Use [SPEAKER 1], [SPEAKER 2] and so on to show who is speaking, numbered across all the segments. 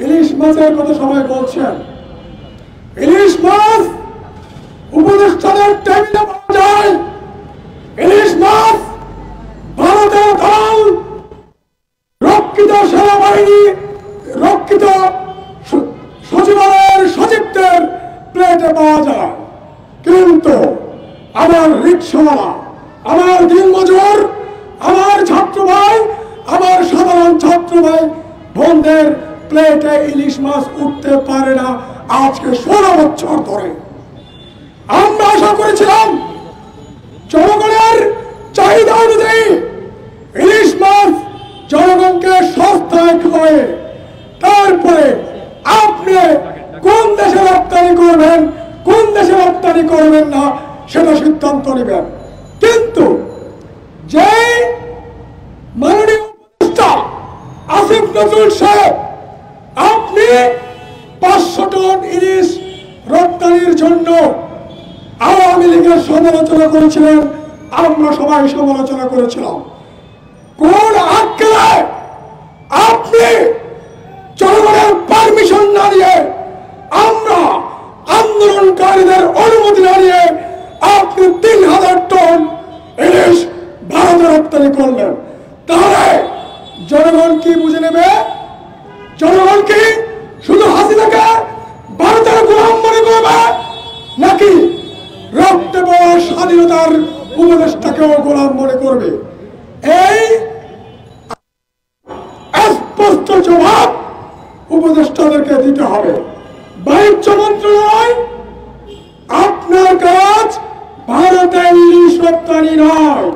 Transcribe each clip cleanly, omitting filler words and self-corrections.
[SPEAKER 1] ইলিশ মাছের কথা সবাই বলছেন। ইলিশ মাছ উপদেষ্টাদের টেবিলে পাওয়া যায়। ইলিশ মাছ ভারতের দল রক্ষিত সেনাবাহিনী, রক্ষিত সচিবালয়ের সচিবদের প্লেটে পাওয়া যায়। কিন্তু আমার রিক্সাওয়ালা, আমার দিনমজুর, আমার ছাত্র ভাই, আমার সাধারণ ছাত্র ভাই বোনদের প্লেটে ইলিশ মাছ উঠতে পারে না আজকে 16 বছর ধরে। আমরা আশা করেছিলাম জনগণের চাহিদা অনুযায়ী ইলিশ মাছ জনগণকে সস্তায় খাওয়ায় তারপরে আপনি কোন দেশে রপ্তানি করবেন, কোন দেশে রপ্তানি করবেন না সেটা সিদ্ধান্ত নেবেন। কিন্তু যে মাননীয় উপদেষ্টা আসিফ নজরুল সাহেব আপনি 500 টন ইলিশ রপ্তানির জন্য আওয়ামী লীগের সমালোচনা করেছিলেন, আমরা সবাই সমালোচনা করেছিলাম। কোন আক্কেলে আপনি জনগণের পারমিশন না নিয়ে, আমরা আন্দোলনকারীদের অনুমতি না নিয়ে আপনি 3000 টন ইলিশ ভারতে রপ্তানি করলেন? তাহলে জনগণ কি বুঝে নেবে? জনগণ কি শুধু হাসিনাকে ভারতের গোলাম মনে করবে, নাকি রক্তে পাওয়া স্বাধীনতার উপদেষ্টাকেও গোলাম মনে করবে? এই স্পষ্ট জবাব উপদেষ্টাদেরকে দিতে হবে। বাণিজ্য মন্ত্রণালয়, আপনার কাজ ভারতে ইলিশ রপ্তানি নয়,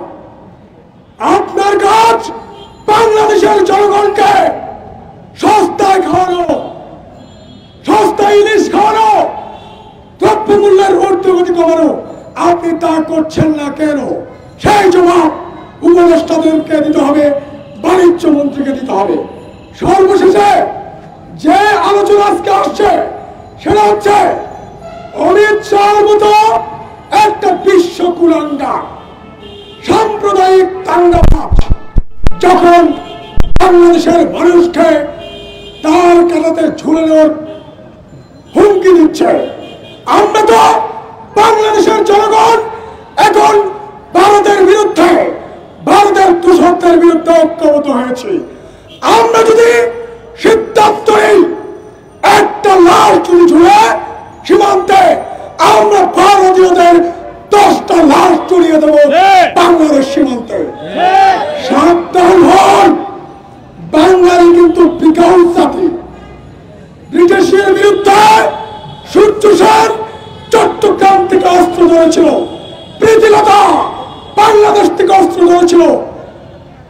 [SPEAKER 1] আপনার কাজ বাংলাদেশের জনগণকে সস্তায় খাওয়ানো, সস্তায় ইলিশ খাওয়ানো, দ্রব্যমূল্যের ঊর্ধ্বগতি কমানো। আপনি তা করছেন না কেন? সেই জবাব উপদেষ্টাদেরকে দিতে হবে, বাণিজ্য মন্ত্রীকে দিতে হবে। সর্বশেষে যে আলোচনা আজকে আসছে সেটা হচ্ছে অমিত শাহর মতো একটা বিশ্ব কুলাঙ্গার সাম্প্রদায়িক দাঙ্গাবাজ যখন বাংলাদেশের মানুষকে তার কাটাতে ঝুলানোর হুমকি দিচ্ছে, আমরা তো বাংলাদেশের জনগণ এখন ভারতের বিরুদ্ধে, ভারতের দূষকদের বিরুদ্ধে ঐক্যবদ্ধ হয়েছে। আমরা যদি সিদ্ধান্ত নেই একটা লাশ যদি ঝুলে সীমান্তে, আমরা ভারতীয়দের 10টা লাশ চড়িয়ে দেবো বাংলাদেশ সীমান্তে। সাবধান হন, বাঙালি কিন্তু বিকাউ জাতি। ব্রিটিশের বিরুদ্ধে সূর্য সেন চট্টগ্রাম থেকে অস্ত্র ধরেছিল, প্রীতিলতা বাংলাদেশ থেকে অস্ত্র ধরেছিল।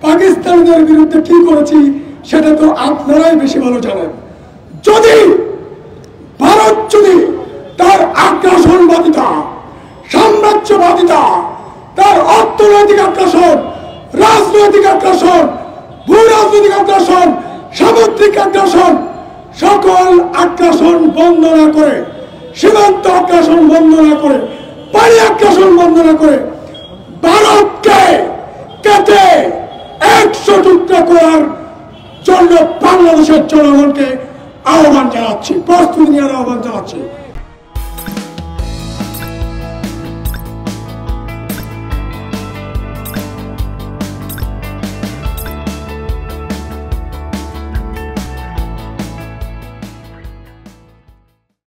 [SPEAKER 1] পাকিস্তানিদের বিরুদ্ধে কি করেছি সেটা তো আপনারাই বেশি ভালো জানেন। যদি ভারত যদি তার আগ্রাসনবাদিতা, সাম্রাজ্যবাদিতা, তার অর্থনৈতিক আগ্রাসন, রাজনৈতিক আগ্রাসন, ভূ রাজনৈতিক আগ্রাসন, সামুদ্রিক আগ্রাসন, সকল আগ্রাসন বন্ধ না করে, সীমান্ত আগ্রাসন বন্ধ না করে, পানি আগ্রাসন বন্ধ না করে ভারতকে কেটে 100 টুকরা করার জন্য বাংলাদেশের জনগণকে আহ্বান জানাচ্ছি, প্রস্তুতি নেওয়ার আহ্বান জানাচ্ছি।